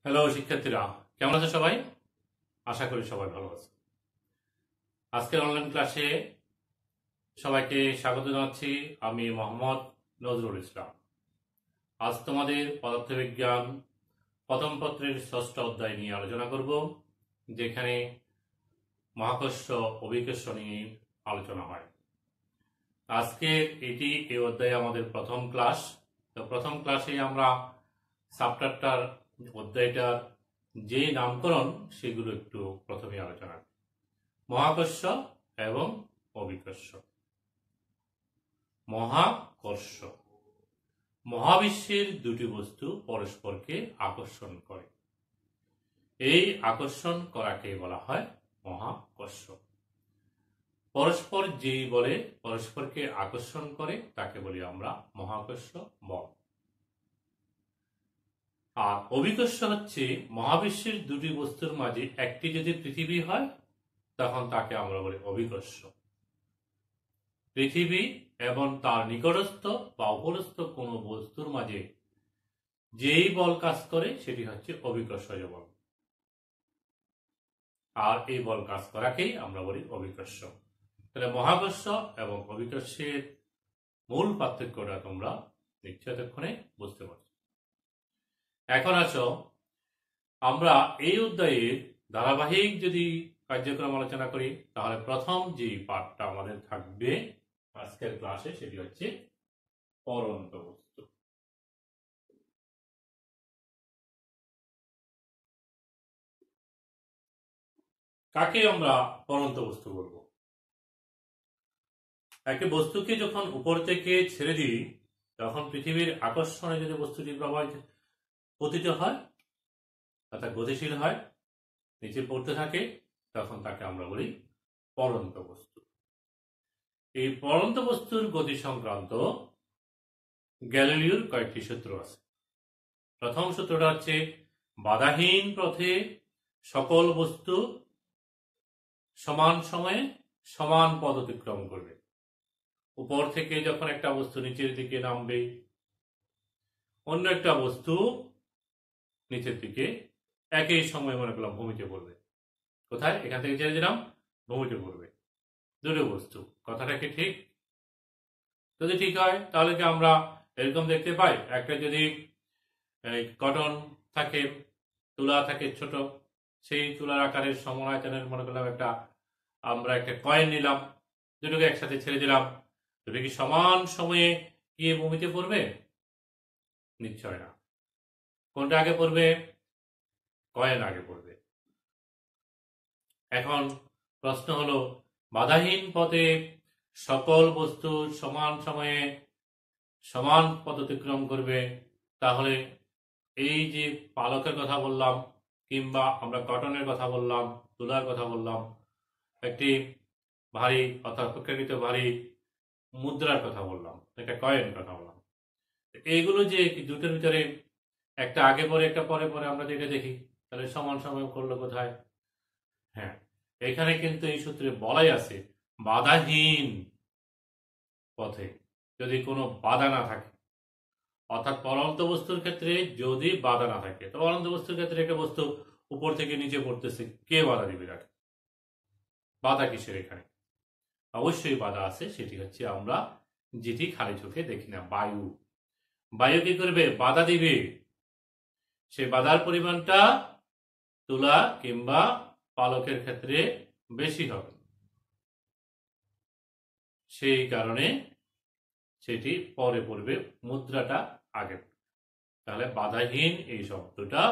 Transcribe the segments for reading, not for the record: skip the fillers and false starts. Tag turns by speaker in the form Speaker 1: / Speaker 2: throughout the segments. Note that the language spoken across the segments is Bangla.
Speaker 1: হ্যালো শিক্ষার্থীরা, কেমন আছো সবাই? আশা করি সবাই ভালো আছে। আজকের অনলাইন ক্লাসে সবাইকে স্বাগত জানাচ্ছি। আমি মোহাম্মদ নজরুল ইসলাম। আজ তোমাদের পদার্থবিজ্ঞান প্রথম পত্রের ষষ্ঠ অধ্যায় নিয়ে আলোচনা করব, যেখানে মহাকর্ষ অভিকর্ষ নিয়ে আলোচনা হয়। আজকে এই অধ্যায়ে আমাদের প্রথম ক্লাস। তো প্রথম ক্লাসে আমরা চ্যাপ্টারটার অধ্যায়টার যে নামকরণ সেগুলো একটু প্রথমে আলোচনা করি। মহাকর্ষ এবং অভিকর্ষ। মহাকর্ষ মহাবিশ্বের দুটি বস্তু পরস্পরকে আকর্ষণ করে। এই আকর্ষণ করাকে বলা হয় মহাকর্ষ। পরস্পর যেই বলে পরস্পরকে আকর্ষণ করে তাকে বলি আমরা মহাকর্ষ বল। আর অভিকর্ষ হচ্ছে মহাবিশ্বের দুটি বস্তুর মাঝে একটি যদি পৃথিবী হয় তখন তাকে আমরা বলি অভিকর্ষ। পৃথিবী এবং তার নিকটস্থ বা উপরস্থ কোনো বস্তুর মাঝে যেই বল কাজ করে সেটি হচ্ছে অভিকর্ষজ বল। আর এই বল কাজ করাকেই আমরা বলি অভিকর্ষ। তাহলে মহাকর্ষ এবং অভিকর্ষের মূল পার্থক্যটা তোমরা নিশ্চয় এতক্ষণে বুঝতে পারছো। এখন আসো আমরা এই অধ্যায়ের ধারাবাহিক যদি কার্যক্রম আলোচনা করি, তাহলে প্রথম যে পার্টটা আমাদের থাকবে আজকের ক্লাসে সেটি হচ্ছে পরন্ত বস্তু। কাকে আমরা পরন্ত বস্তু বলবো? একটি বস্তুকে যখন উপর থেকে ছেড়ে দিই তখন পৃথিবীর আকর্ষণে যদি বস্তুটি পতিত হয় অর্থাৎ গতিশীল হয়, নিচে পড়তে থাকে, তখন তাকে আমরা বলি পরন্ত বস্তু। এই পরন্ত বস্তুর গতি সংক্রান্ত গ্যালিলিওর কয়েকটি সূত্র আছে। প্রথম সূত্রটা হচ্ছে বাধাহীন পথে সকল বস্তু সমান সময়ে সমান পথ অতিক্রম করবে। উপর থেকে যখন একটা বস্তু নিচের দিকে নামবে, অন্য একটা বস্তু নিচের দিকে একই সময় মনে করলাম ভূমিতে পড়বে। কোথায়? এখান থেকে ছেড়ে দিলাম, ভূমিতে পড়বে দুটো বস্তু। কথাটা কি ঠিক? যদি ঠিক হয় তাহলে কি আমরা এরকম দেখতে পাই, একটা যদি কটন থাকে, তুলা থাকে ছোট, সেই তুলার আকারের সমায়তনের মনে করলাম আমরা একটা কয়েন নিলাম, দুটোকে একসাথে ছেড়ে দিলাম, দুটো কি সমান সময়ে গিয়ে ভূমিতে পড়বে? নিশ্চয় না। কোনটা আগে পড়বে? কয়েন আগে পড়বে। এখন প্রশ্ন হলো, বাধাহীন পথে সকল বস্তু সমান সময়ে সমান পথ অতিক্রম করবে, তাহলে এই যে পালকের কথা বললাম, কিংবা আমরা কটনের কথা বললাম, তুলার কথা বললাম, একটি ভারী অর্থাৎ অপেক্ষাকৃত ভারী মুদ্রার কথা বললাম, একটা কয়েন কথা বললাম, এইগুলো যে দুটোর ভিতরে একটা আগে পরে একটা পরে পরে আমরা যেটা দেখি, তাহলে সমান সময় করলো কোথায়? হ্যাঁ, এখানে কিন্তু এই সূত্রে বলাই আছে বাধাহীন পথে যদি কোনো বাধা না থাকে, অর্থাৎ পরন্ত বস্তুর ক্ষেত্রে যদি বাধা না থাকে, তো পরন্ত বস্তুর ক্ষেত্রে একটা বস্তু উপর থেকে নিচে পড়তেছে, কে বাধা দিবে তাকে? বাধা কিসের এখানে? অবশ্যই বাধা আছে, সেটি হচ্ছে আমরা যেটি খালি চোখে দেখি না, বায়ু। বায়ু কি করবে? বাধা দিবে। সে বাধার পরিমাণটা তুলা কিংবা পালকের ক্ষেত্রে বেশি হবে, সেই কারণে সেটি পরে পড়বে, মুদ্রাটা আগে। তাহলে বাধাহীন এই শব্দটা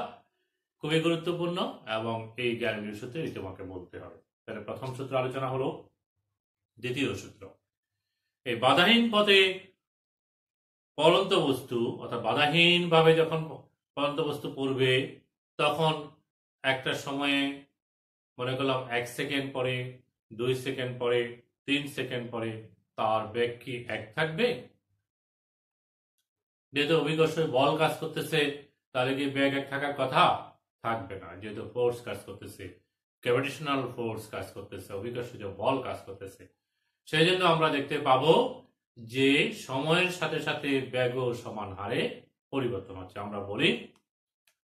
Speaker 1: খুবই গুরুত্বপূর্ণ এবং এই গ্যালিলিও সূত্রে তোমাকে বলতে হবে। তাহলে প্রথম সূত্র আলোচনা হলো। দ্বিতীয় সূত্র, এই বাধাহীন পথে পরন্ত বস্তু অর্থাৎ বাধাহীন ভাবে যখন পরন্ত বস্তু পড়বে, তখন একটা সময়ে মনে করলাম 1 সেকেন্ড পরে, 2 সেকেন্ড পরে, 3 সেকেন্ড পরে তার বেগ কি এক থাকবে? যেহেতু অভিকর্ষ বল কাজ করতেছে, তাহলে কি বেগ এক থাকার কথা? থাকবে না। যেহেতু ফোর্স কাজ করতেছে, গ্র্যাভিটেশনাল ফোর্স কাজ করতেছে, অভিকর্ষজ বল কাজ করতেছে, সেই জন্য আমরা দেখতে পাবো যে সময়ের সাথে সাথে বেগও সমান হারে পরিবর্তন হচ্ছে। আমরা বলি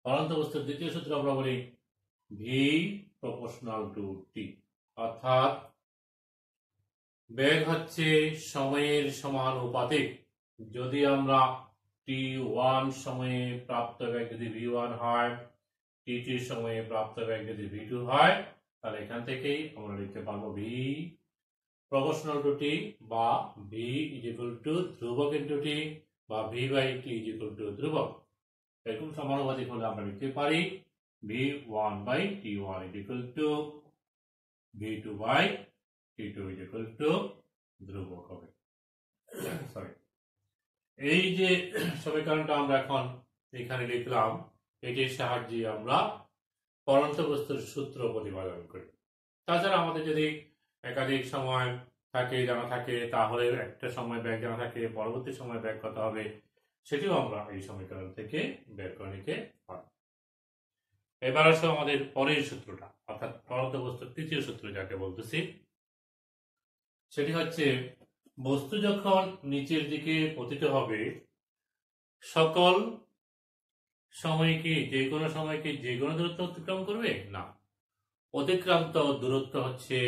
Speaker 1: পরন্ত বস্তুর দ্বিতীয় সূত্র আমরা বলি ভি প্রপোর্শনাল টু টি, অর্থাৎ বেগ হচ্ছে সময়ের সমানুপাতিক। যদি আমরা t1 সময়ে প্রাপ্ত বেগ যদি v1 হয়, t2 সময়ে প্রাপ্ত বেগ যদি v2 হয়, তাহলে এখান থেকেই আমরা লিখতে পারবো v প্রপোর্শনাল টু t বা v ইজ ইকুয়াল টু ধ্রুবক ইনটু t বা v by t is equal to ধ্রুবক। এরকম সমানুপাতিক হলে আমরা লিখতে পারি v1 by t1 is equal to v2 by t2 is equal to ধ্রুবক হবে। সরি, এই যে সমীকরণটা আমরা এখন এখানে লিখলাম, এটির সাহায্যে আমরা পরন্ত বস্তুর সূত্র প্রতিপাদন করি। তাছাড়া আমাদের যদি একাধিক সময় থাকে জানা থাকে, তাহলে একটা সময় ব্যাগ জানা থাকে, পরবর্তী সময় ব্যাগ কত হবে সেটিও আমরা এই সমীকরণ থেকে বের করে নিতে পারি। এবার আসলে আমাদের পরের সূত্রটা, অর্থাৎ পরন্ত বস্তুর তৃতীয় সূত্র যাকে বলতেছি, সেটি হচ্ছে বস্তু যখন নিচের দিকে পতিত হবে সকল সময় কি যে কোনো সময় কি যে কোনো দূরত্ব অতিক্রম করবে না, অতিক্রান্ত দূরত্ব হচ্ছে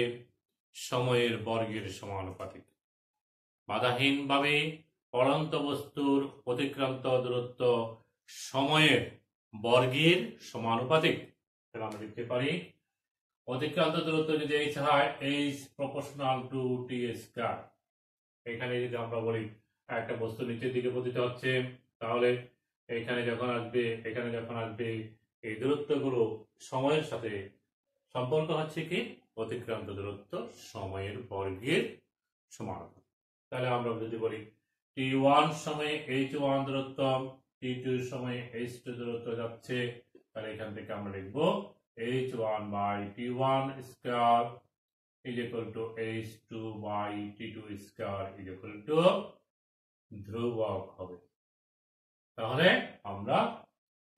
Speaker 1: সময়ের বর্গের সমানুপাতিক। বাধাহীনভাবে পরন্ত বস্তুর অতিক্রান্ত দূরত্ব সময়ের বর্গের সমানুপাতিক। তাহলে আমরা লিখতে পারি অতিক্রান্ত দূরত্ব যদি h হয় h proportional to T square. এখানে যদি আমরা বলি একটা বস্তু নিচের দিকে পতিত হচ্ছে, তাহলে এখানে যখন আসবে এই দূরত্বগুলো সময়ের সাথে সম্পর্ক হচ্ছে কি অতিক্রান্ত দূরত্ব সময়ের বর্গের সমানুপাতিক। তাহলে আমরা যদি বলি t1 সময়ে h1 দূরত্ব, t2 সময়ে h2 দূরত্ব যাচ্ছে, তাহলে এখান থেকে আমরা লিখব h1 by t1 square is equal to h2 by t2 square is equal to ধ্রুবক হবে। তাহলে আমরা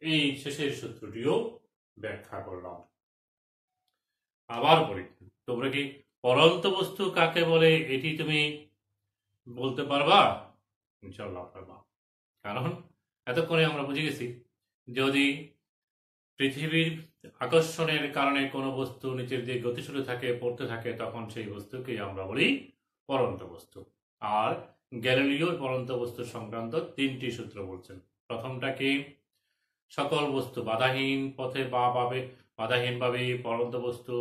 Speaker 1: এই শেষের সূত্রটিও ব্যাখ্যা করলাম। আবার বলি, তোমরা কি পরন্ত বস্তু কাকে বলে এটি তুমি বলতে পারবা? ইনশাআল্লাহ পারবা, কারণ এতক্ষণে আমরা বুঝে গেছি যদি পৃথিবীর আকর্ষণের কারণে কোনো বস্তু নিচের দিকে গতিশীল থাকে, পড়তে থাকে, তখন সেই বস্তুকে আমরা বলি পরন্ত বস্তু। আর গ্যালিলিও পরন্ত বস্তু সংক্রান্ত তিনটি সূত্র বলছেন। প্রথমটা কি, সকল বস্তু বাধাহীন পথে বা বাধাহীনভাবে পরন্ত বস্তু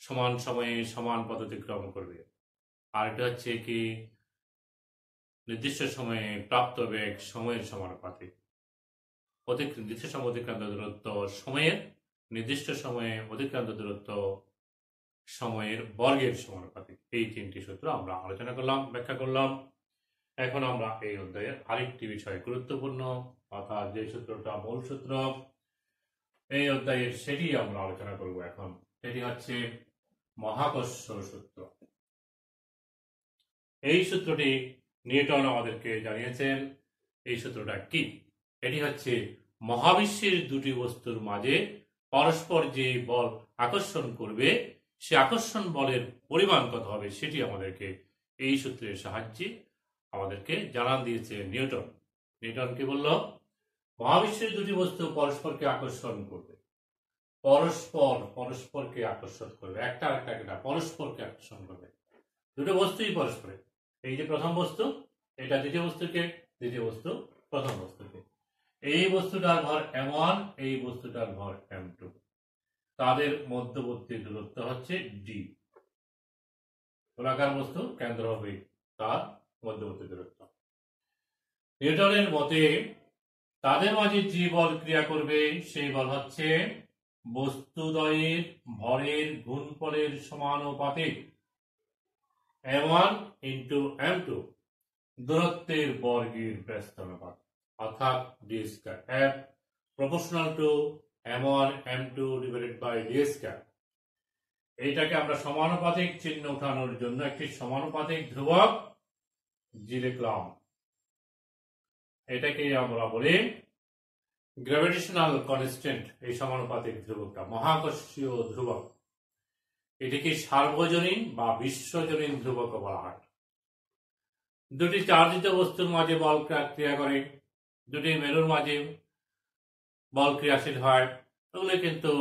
Speaker 1: সমান সময়ে সমান পথ অতিক্রম করবে। আর এটা হচ্ছে কি, নির্দিষ্ট সময়ে প্রাপ্ত বেগ সময়ের সমানুপাতিক। নির্দিষ্ট সময় অতিক্রান্ত দূরত্ব সময়ের, নির্দিষ্ট সময়ে অতিক্রান্ত দূরত্ব সময়ের বর্গের সমানুপাতিক। এই তিনটি সূত্র আমরা আলোচনা করলাম, ব্যাখ্যা করলাম। এখন আমরা এই অধ্যায়ের আরেকটি বিষয় গুরুত্বপূর্ণ, অর্থাৎ যে সূত্রটা মূল সূত্র এই অধ্যায়ের, সেটি আমরা আলোচনা করব এখন। সেটি হচ্ছে মহাকর্ষ সূত্র। এই সূত্রটি নিউটন আমাদেরকে জানিয়েছেন। এই সূত্রটা কি? এটি হচ্ছে মহাবিশ্বের দুটি বস্তুর মাঝে পরস্পর যে বল আকর্ষণ করবে, সে আকর্ষণ বলের পরিমাণ কত হবে সেটি আমাদেরকে এই সূত্রের সাহায্যে আমাদেরকে জানান দিয়েছে নিউটন। নিউটন কি বলল? মহাবিশ্বের দুটি বস্তু পরস্পরকে আকর্ষণ করবে, পরস্পরকে আকর্ষণ করবে, একটা আরেকটাকে না, পরস্পরকে আকর্ষণ করবে। দুটো বস্তুই পরস্পরে, এই যে প্রথম বস্তু এটা দ্বিতীয় বস্তুকে, দ্বিতীয় বস্তু প্রথম বস্তুকে। এই বস্তুটার ভর m1, এই বস্তুটার ভর m2, তাদের মধ্যবর্তী দূরত্ব হচ্ছে d। গোলাকার বস্তু কেন্দ্র হবে তার মধ্যবর্তী দূরত্ব। নিউটনের মতে তাদের মাঝে যে বল ক্রিয়া করবে সেই বল হচ্ছে বস্তুদ্বয়ের ভরের গুণফলের সমানুপাতিক। m1 ইন্টু m2 দূরত্বের বর্গের ব্যস্ত অনুপাত, অর্থাৎ d square, f proportional to m1 m2 divided by d square. এইটাকে আমরা সমানুপাতিক চিহ্ন উঠানোর জন্য একটি সমানুপাতিক ধ্রুবক g লিখলাম। এটাকে আমরা বলি গ্র্যাভিটেশনাল কনস্ট্যান্ট। এই সমানুপাতিক ধ্রুবকটা মহাকর্ষীয় ধ্রুবক। এটিকে সার্বজনীন বা বিশ্বজনীন ধ্রুবক বলা হয়। দুটি চার্জিত বস্তুর মাঝে বল ক্রিয়া করে, দুটি মেরুর মাঝে বল ক্রিয়াশীল হয়, ওগুলো কিন্তু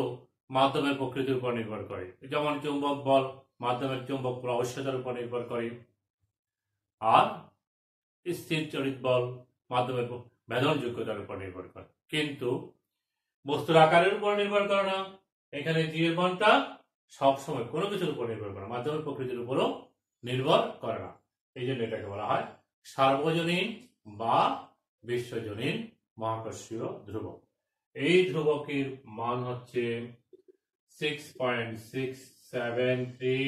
Speaker 1: মাধ্যমের প্রকৃতির উপর নির্ভর করে। যেমন চুম্বক বল মাধ্যমের চুম্বক প্রবশ্যতার উপর নির্ভর করে, আর স্থির চলিত বল মাধ্যমের ভেদন যোগ্যতার উপর নির্ভর করে। কিন্তু বস্তুর আকারের উপর নির্ভর করে না, এখানে জি এর মানটা সবসময় কোনো কিছুর উপর নির্ভর করে, মাধ্যমের প্রকৃতির উপরও নির্ভর করে না। এই জন্য এটাকে বলা হয় সার্বজনীন বা বিশ্বজনীন মহাকর্ষীয় ধ্রুবক। এই ধ্রুবকের মান হচ্ছে 6.673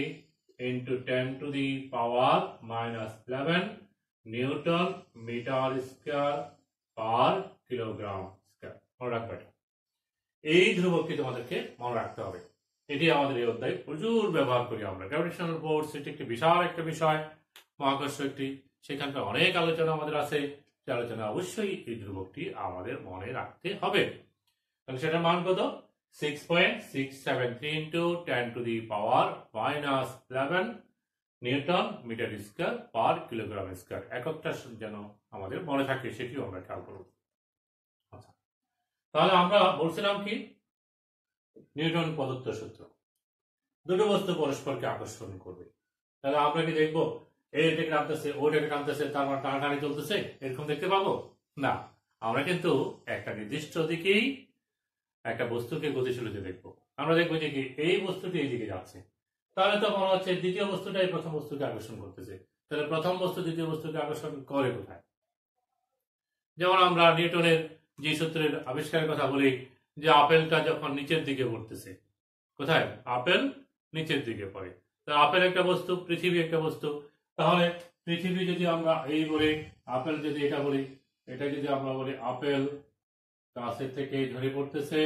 Speaker 1: into 10 to the power minus 11 newton metre square per kilogram square. মনে রাখবে, এই ধ্রুবকটি তোমাদেরকে মনে রাখতে হবে। এটি আমাদের এই অধ্যায়ে প্রচুর ব্যবহার করি আমরা। গ্র্যাভিটেশনাল ফোর্স এটি একটি বিশাল একটা বিষয়, মহাকর্ষ একটি, সেখানকার অনেক আলোচনা আমাদের আছে। যে আলোচনা অবশ্যই এই ধ্রুবকটি আমাদের মনে রাখতে হবে। তাহলে সেটার মান কত? 6.673 into 10 to the power minus 11 newton metre square per kilogram square. এককটা যেন আমাদের মনে থাকে সেটিও আমরা খেয়াল করব। আচ্ছা, তাহলে আমরা বলছিলাম কি, নিউটন প্রদত্ত সূত্র, দুটো বস্তু পরস্পরকে আকর্ষণ করবে। তাহলে আমরা কি দেখবো এইটাকে টানতেছে ওইটাকে টানতেছে, তার মানে টানাটানি চলতেছে, এরকম দেখতে পাবো না। আমরা কিন্তু একটা নির্দিষ্ট দিকেই একটা বস্তুকে গতিশীলতা দেখবো। আমরা দেখবো যে কি এই বস্তুটি এই দিকে যাচ্ছে, তাহলে তো মনে হচ্ছে দ্বিতীয় বস্তুটাই প্রথম বস্তুকে আকর্ষণ করতেছে। তাহলে প্রথম বস্তু দ্বিতীয় বস্তুকে আকর্ষণ করে কোথায়? যেমন আমরা নিউটনের যে সূত্রের আবিষ্কারের কথা বলি, যে আপেলটা যখন নিচের দিকে পড়তেছে, কোথায়? আপেল নিচের দিকে পড়ে। তো আপেল একটা বস্তু, পৃথিবী একটা বস্তু। তাহলে পৃথিবী যদি আমরা এই বলি, আপেল যদি এটা বলি, এটা যদি আমরা বলি আপেল কাছের থেকে ঝরে পড়তেছে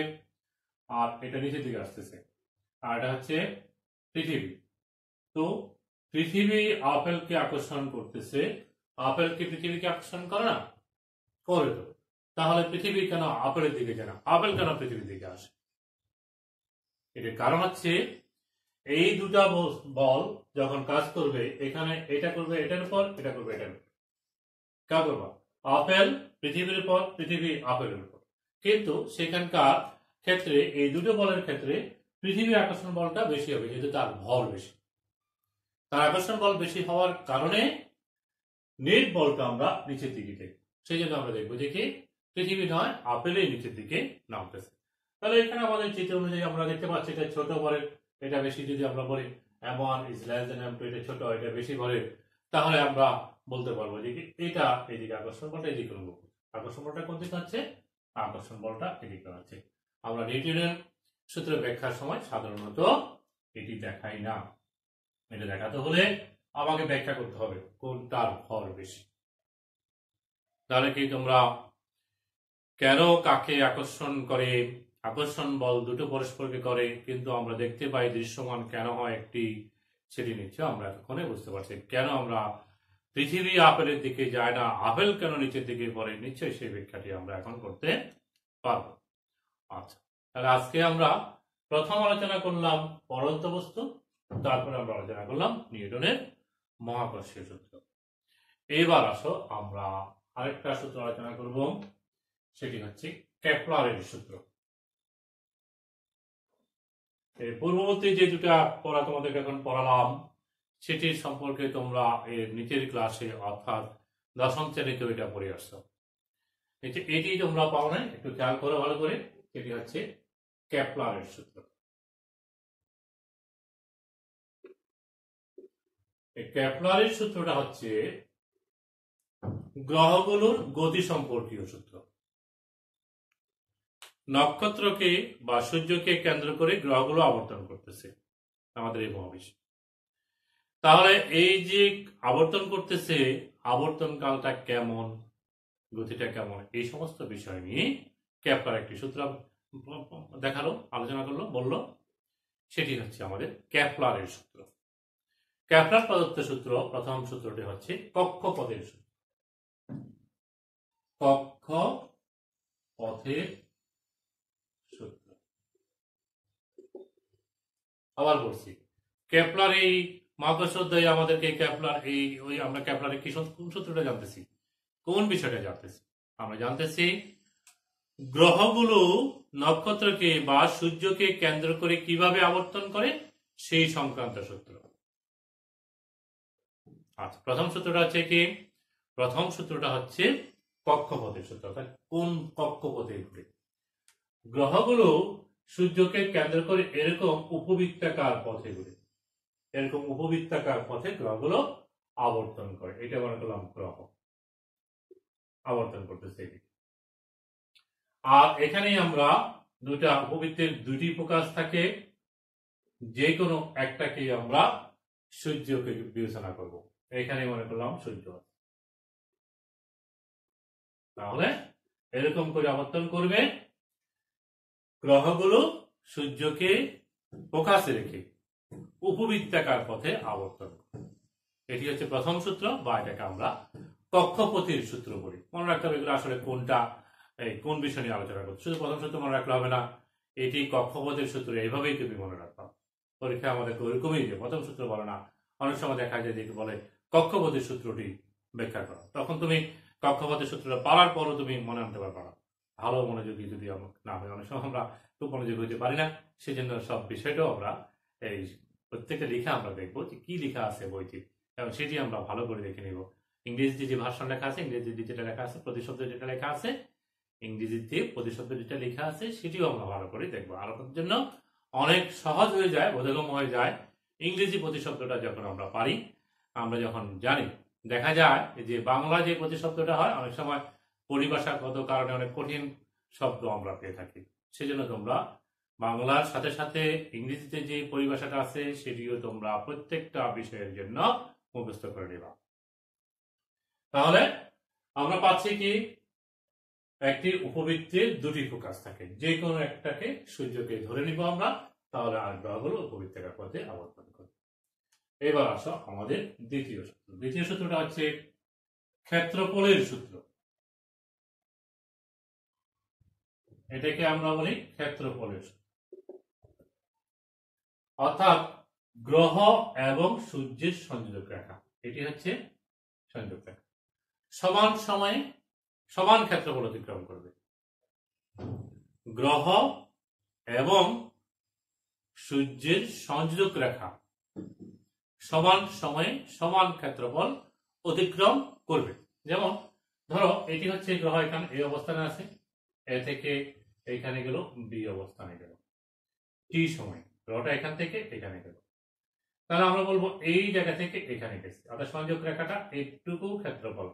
Speaker 1: আর এটা নিচের দিকে আসতেছে, আর এটা হচ্ছে পৃথিবী। তো পৃথিবী আপেলকে আকর্ষণ করতেছে, আপেল কি পৃথিবীকে আকর্ষণ করে না? করে। তো তাহলে পৃথিবী কেন আপেলের দিকে যায় না, আপেল কেন পৃথিবীর দিকে আসে? এটার কারণ হচ্ছে এই দুটা বল যখন কাজ করবে, এখানে এটা করবে এটার উপর, এটা করবে এটার উপর। কাজ করবা আপেল পৃথিবীর উপর, পৃথিবী আপেলের উপর। কিন্তু সেখানকার ক্ষেত্রে এই দুটো বলের ক্ষেত্রে পৃথিবীর আকর্ষণ বলটা বেশি হবে, যেহেতু তার ভর বেশি। তার আকর্ষণ বল বেশি হওয়ার কারণে নেট বলটা আমরা নিচের দিকে দেখব। সেই জন্য আমরা দেখবো যে কি পৃথিবী নয়, আপেলের নিচের দিকে নামতেছে। তাহলে এখানে আমাদের চিত্র অনুযায়ী আমরা দেখতে পাচ্ছি এটা ছোট বলের, এটা বেশি। যদি আমরা বলি m1 is less than m2, এটা ছোট এটা বেশি বলের, তাহলে আমরা বলতে পারবো যে কি এটা এদিকে আকর্ষণ বলটা এদিকে অনুভব করছে। আকর্ষণ বলটা কোন দিকে হচ্ছে? আকর্ষণ বলটা এদিকে হচ্ছে। আমরা নিউটনের সূত্র ব্যাখ্যার সময় সাধারণত এটি দেখাই না। এটা দেখাতে হলে আমাকে ব্যাখ্যা করতে হবে কোনটার ভর বেশি। তাহলে কি তোমরা কেন কাকে আকর্ষণ করে, আকর্ষণ বল দুটো পরস্পরকে করে, কিন্তু আমরা দেখতে পাই দৃশ্যমান কেন হয় একটি, সেটি নিশ্চয় আমরা এতক্ষণে বুঝতে পারছি। কেন আমরা পৃথিবী আপেলের দিকে যায় না, আপেল কেন নিচের দিকে পড়ে, নিশ্চয়ই সেই ব্যাখ্যাটি আমরা এখন করতে পারবো। আচ্ছা, তাহলে আজকে আমরা প্রথম আলোচনা করলাম পড়ন্ত বস্তু, তারপরে আমরা আলোচনা করলাম নিউটনের মহাকর্ষীয় সূত্র। এবার আসো আমরা আরেকটা সূত্র আলোচনা করব, সেটি হচ্ছে কেপলারের সূত্র। পূর্ববর্তী যে দুটা পড়া তোমাদেরকে এখন পড়ালাম, সেটির সম্পর্কে তোমরা এর নিচের ক্লাসে অর্থাৎ দশম শ্রেণীতে এটা পড়ে আসছো। এটি তোমরা পাও না, একটু খেয়াল করো ভালো করে। সেটি হচ্ছে কেপলারের সূত্র। কেপলারের সূত্রটা হচ্ছে গ্রহগুলোর গতি সম্পর্কীয় সূত্র। নক্ষত্রকে বা সূর্যকে কেন্দ্র করে গ্রহগুলো আবর্তন করতেছে আমাদের এই মহাবিশ্বে। তাহলে এই যে আবর্তন করতেছে, আবর্তন কালটা কেমন, গতিটা কেমন, এই সমস্ত বিষয় নিয়ে কেপলার একটি সূত্র দেখালো, আলোচনা করলো, বললো। সেটি হচ্ছে আমাদের কেপলারের সূত্র। কেপলার প্রদত্ত সূত্র, প্রথম সূত্রটি হচ্ছে কক্ষপথের সূত্র। কক্ষপথের সূত্র আবার বলছি, কেপলার এই মহাকর্ষ অধ্যায়ে আমাদেরকে কেপলার আমরা কেপলারের কি কোন সূত্রটা জানতেছি, কোন বিষয়টা জানতেছি? আমরা জানতেছি গ্রহগুলো নক্ষত্রকে বা সূর্যকে কেন্দ্র করে কিভাবে আবর্তন করে সেই সংক্রান্ত সূত্র। আচ্ছা, প্রথম সূত্রটা হচ্ছে কি? প্রথম সূত্রটা হচ্ছে কক্ষপথের সূত্র। অর্থাৎ কোন কক্ষপথে ঘুরে। গ্রহগুলো সূর্যকে কেন্দ্র করে এরকম উপবৃত্তাকার পথে ঘুরে, এরকম উপবৃত্তাকার পথে গ্রহগুলো আবর্তন করে। এটা মনে করলাম গ্রহ আবর্তন করতেছে। আর এখানেই আমরা দুটা উপবৃত্তের দুটি ফোকাস থাকে, যে কোনো একটাকে আমরা সূর্যকে বিবেচনা করব। এখানে মনে করলাম সূর্য। তাহলে এরকম করে আবর্তন করবে, গ্রহগুলো সূর্যকে ফোকাসে রেখে উপবৃত্তাকার পথে আবর্তন। এটি হচ্ছে প্রথম সূত্র, বা এটাকে আমরা কক্ষপথের সূত্র বলি। মনে রাখতে হবে এগুলো আসলে কোনটা, কোন বিষয় নিয়ে আলোচনা করছে। শুধু প্রথম সূত্র মনে রাখলে হবে না, এটি কক্ষপথের সূত্র, এইভাবেই তুমি মনে রাখবা। পরীক্ষা আমাদেরকে ওইরকমই যে প্রথম সূত্র বলে না, অনেক সময় দেখা যায় যে বলে কক্ষপথের সূত্রটি ব্যাখ্যা করো। তখন তুমি কক্ষপথের সূত্রটা পারার পরও তুমি মনে আনতে পারবা না। ভালো মনোযোগী যদি না হয়, অনেক সময় আমরা খুব মনোযোগী হতে পারি না। সেই জন্য সব বিষয়টাও আমরা এই প্রত্যেকটা লেখা আমরা দেখবো যে কি লেখা আছে বইটি, এবং সেটি আমরা ভালো করে দেখে নিব। ইংরেজিতে যে ভাষণ লেখা আছে, ইংরেজিতে যেটা লেখা আছে, প্রতিশব্দ যেটা লেখা আছে, ইংরেজিতে প্রতিশব্দ যেটা লেখা আছে, সেটিও আমরা ভালো করে দেখবো। আর তার জন্য অনেক সহজ হয়ে যায়, বোধগম্য হয়ে যায় ইংরেজি প্রতিশব্দটা যখন আমরা পারি, আমরা যখন জানি। দেখা যায় যে বাংলা যে প্রতিশব্দটা হয়, অনেক সময় পরিভাষাগত কারণে অনেক কঠিন শব্দ আমরা পেয়ে থাকি। সেজন্য তোমরা বাংলার সাথে সাথে ইংরেজিতে যে পরিভাষাটা আছে সেটিও তোমরা প্রত্যেকটা বিষয়ের জন্য মুখস্থ করে নেবা। তাহলে আমরা পাচ্ছি কি, একটি উপবৃত্তের দুটি ফোকাস থাকে, যে কোনো একটাকে সূর্যকে ধরে নিব আমরা, তাহলে আর গ্রহগুলো উপবৃত্তাকার পথে আবর্তন করবে। এবার আসো আমাদের দ্বিতীয় সূত্র। দ্বিতীয় সূত্রটা হচ্ছে ক্ষেত্রফলের সূত্র। এটাকে আমরা বলি ক্ষেত্রফলের সূত্র। অর্থাৎ গ্রহ এবং সূর্যের সংযোগ রেখা, এটি হচ্ছে সংযোগ রেখা। সমান সময়ে সমান ক্ষেত্রফল অতিক্রম করবে। গ্রহ এবং সূর্যের সংযোগ রেখা সমান সময়ে সমান ক্ষেত্রফল অতিক্রম করবে। যেমন ধরো এটি হচ্ছে গ্রহ, এখানে এই অবস্থানে আছে, এ থেকে এইখানে গেল, বি অবস্থানে গেল, টি সময় গ্রহটা এখান থেকে এখানে গেল। তাহলে আমরা বলবো এই জায়গা থেকে এখানে গেছে, অর্থাৎ সংযোগ রেখাটা এইটুকু ক্ষেত্রফল,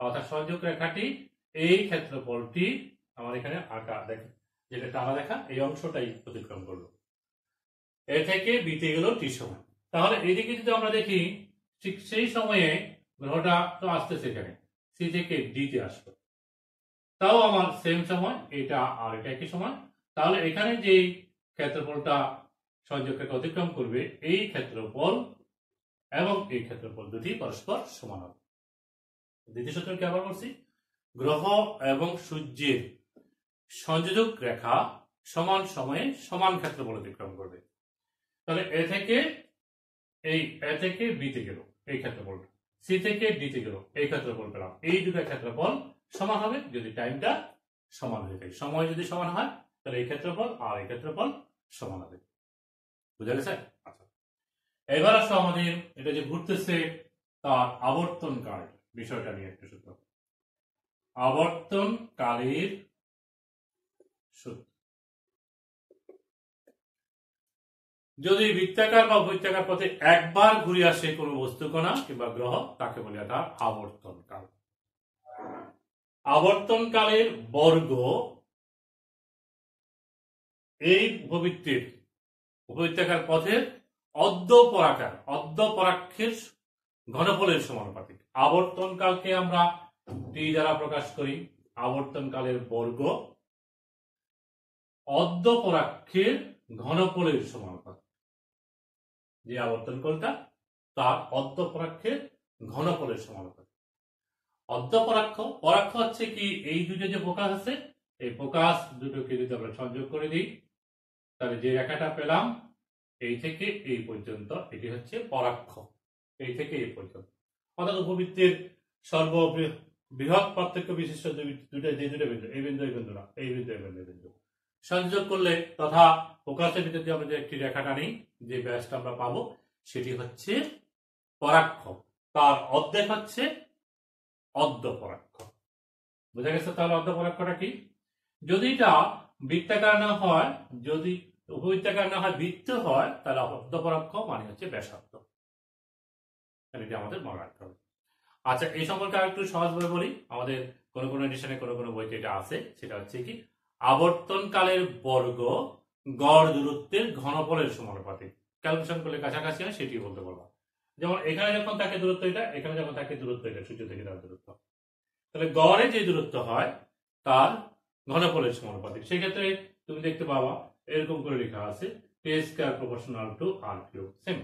Speaker 1: অর্থাৎ সংযোগ রেখাটি এই ক্ষেত্রফলটি আমার এখানে আঁকা দেখে, যেটা টানা দেখা, এই অংশটাই অতিক্রম করলো। এ থেকে বিতে গেল টি সময়। তাহলে এইদিকে যদি আমরা দেখি, ঠিক সেই সময়ে গ্রহটা তো আসতেছে এখানে, সি থেকে ডিতে আসলো, তাও আমার সেম সময়, এটা আর এটা একই সময়। তাহলে এখানে যে ক্ষেত্রফলটা সংযোগ রেখা অতিক্রম করবে, এই ক্ষেত্রফল এবং এই ক্ষেত্রফল দুটি পরস্পর সমান হবে। দ্বিতীয় সূত্রকে আবার বলছি, গ্রহ এবং সূর্যের সংযোগ রেখা সমান সময়ে সমান ক্ষেত্রফল অতিক্রম করবে। তাহলে এ থেকে বিতে গেল এই ক্ষেত্রফলটা, সি থেকে ডিতে গেল এই ক্ষেত্রফল পেলাম। এই দুটো ক্ষেত্রফল সমান হবে যদি টাইমটা সমান হয়ে থাকে। সময় যদি সমান হয় তাহলে এই ক্ষেত্রফল আর এই ক্ষেত্রফল সমান হবে। বুঝা গেছে? আচ্ছা, এবার আসো আমাদের এটা যে ঘুরতেছে তার আবর্তনকাল বিষয়টা নিয়ে একটু সূত্র। আবর্তনকালের সূত্র। যদি বৃত্তাকার বা বৃত্তাকার পথে একবার ঘুরে আসে কোনো বস্তুকণা কিংবা গ্রহ, তাকে বলে তার আবর্তনকাল। আবর্তনকালের বর্গ এই উপবৃত্তাকার পথের অর্ধপরাক্ষের ঘনফলের সমানুপাতিক। আবর্তনকালকে আমরা টি দ্বারা প্রকাশ করি। আবর্তনকালের বর্গ অর্ধপরাক্ষের ঘনফলের সমানুপাতিক। যে আবর্তনকালটা তার অর্ধপরাক্ষের ঘনফলের সমানুপাতিক। অর্ধপরাক্ষ, পরাক্ষ হচ্ছে কি, এই দুটো যে ফোকাস আছে, এই ফোকাস দুটোকে যদি আমরা সংযোগ করে দিই, তাহলে যে রেখাটা পেলাম এই থেকে এই পর্যন্ত, এটি হচ্ছে পরাক্ষ, এই থেকে এই পর্যন্ত। অর্থাৎ উপবৃত্তের বৃহৎ পার্থক্য বিশিষ্ট দুটো বিন্দু, এই বিন্দু এই বিন্দু না, এই বিন্দু এই বিন্দু এই বিন্দু সংযোগ করলে তথা ফোকাসের ভিতর দিয়ে আমরা যে একটি রেখা টানি, যে ব্যাসটা আমরা পাবো সেটি হচ্ছে পরাক্ষ, তার অর্ধেক হচ্ছে অর্ধপরাক্ষ। বোঝা গেছে তাহলে অর্ধপরাক্ষটা কি? যদি এটা বৃত্তাকার না হয়, যদি উপবৃত্তাকার না হয়, বৃত্ত হয়, তাহলে অর্ধপরাক্ষ মানে হচ্ছে ব্যাসার্ধ। এটি আমাদের মনে রাখতে হবে। আচ্ছা, এই সম্পর্কে আর একটু সহজভাবে বলি। আমাদের কোন কোন এডিশনে কোন কোন বইতে এটা আছে, সেটা হচ্ছে কি আবর্তনকালের বর্গ গড় দূরত্বের ঘনফলের সমানুপাতিক। ক্যালকুলেশন করলে কাছাকাছি হয় সেটি বলতে পারবো। যেমন এখানে যখন থাকে দূরত্ব এটা, এখানে যখন থাকে দূরত্ব এটা, সূর্য থেকে তার দূরত্ব, তাহলে গড়ে যে দূরত্ব হয় তার ঘনফলের সমানুপাতিক। সেক্ষেত্রে তুমি দেখতে পাবা এরকম করে লেখা আছে p square proportional to r cube. Same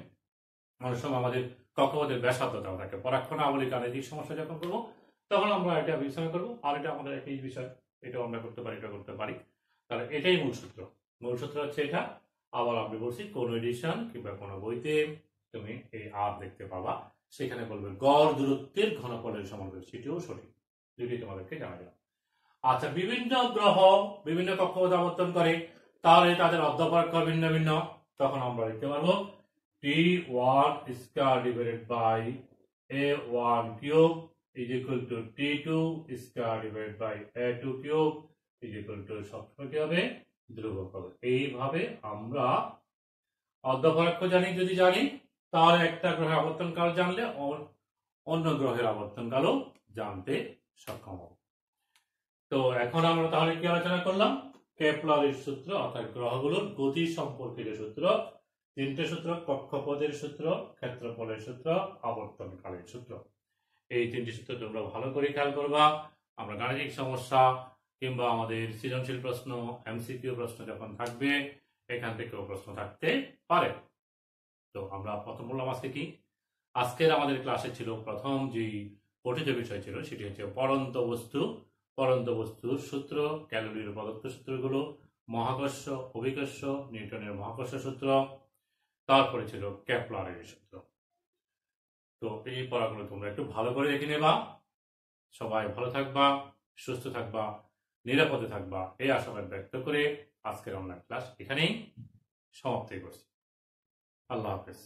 Speaker 1: অনেক সময় আমাদের কক্ষপথের ব্যাসার্ধটাও থাকে। পরাক্ষণাবলী গাণিতিক সমস্যা যখন করবো তখন আমরা এটা বিবেচনা করবো। আর এটা আমাদের একই বিষয়, এটাও আমরা করতে পারি, এটা করতে পারি। তাহলে এটাই মূল সূত্র। মূল সূত্র হচ্ছে এটা। আবার আমি বলছি, কোন এডিশন কিংবা কোনো বইতে তুমি এই আর দেখতে পাবা, সেখানে বলবে গড় দূরত্বের ঘনফলের সমানুপাতিক, সেটিও সঠিক। যদি তোমাদেরকে জানা যায়। আচ্ছা, বিভিন্ন গ্রহ বিভিন্ন কক্ষপথ আবর্তন করে, তাহলে তাদের অর্ধপরাক্ষ ভিন্ন ভিন্ন। তখন আমরা লিখতে পারবো T1 square divided by A1 cube is equal to T2 square divided by A2 cube is equal to সবসময় কি হবে? ধ্রুবক হবে। এইভাবে আমরা অর্ধপরাক্ষ জানি, যদি জানি তাহলে একটা গ্রহের আবর্তনকাল জানলে অন্য গ্রহের আবর্তনকালও জানতে সক্ষম হব। তো এখন আমরা তাহলে কি আলোচনা করলাম? কেপলারের সূত্র, অর্থাৎ গ্রহগুলোর গতি সম্পর্কিত সূত্র। তিনটে সূত্র: কক্ষপথের সূত্র, ক্ষেত্রফলের সূত্র, আবর্তনকালের সূত্র। এই তিনটি সূত্র তোমরা ভালো করে খেয়াল করবা। আমরা গাণিতিক সমস্যা কিংবা আমাদের সৃজনশীল প্রশ্ন, এমসিকিউ প্রশ্ন যখন থাকবে, এখান থেকেও প্রশ্ন থাকতে পারে। তো আমরা প্রথম বললাম আজকে কি, আজকের আমাদের ক্লাসে ছিল প্রথম যে পঠিত বিষয় ছিল সেটি হচ্ছে পড়ন্ত বস্তু, পড়ন্ত বস্তুর সূত্র, ক্যালোরির প্রদত্ত সূত্রগুলো, মহাকর্ষ, অভিকর্ষ, নিউটনের মহাকর্ষ সূত্র, তারপরে ছিল কেপলারের সূত্র। তো এই পড়াগুলো তোমরা একটু ভালো করে দেখে নেবা। সবাই ভালো থাকবা, সুস্থ থাকবা, নিরাপদে থাকবা, এই আশাবাদ ব্যক্ত করে আজকের অনলাইন ক্লাস এখানেই সমাপ্তি করছি। আল্লাহ হাফেজ।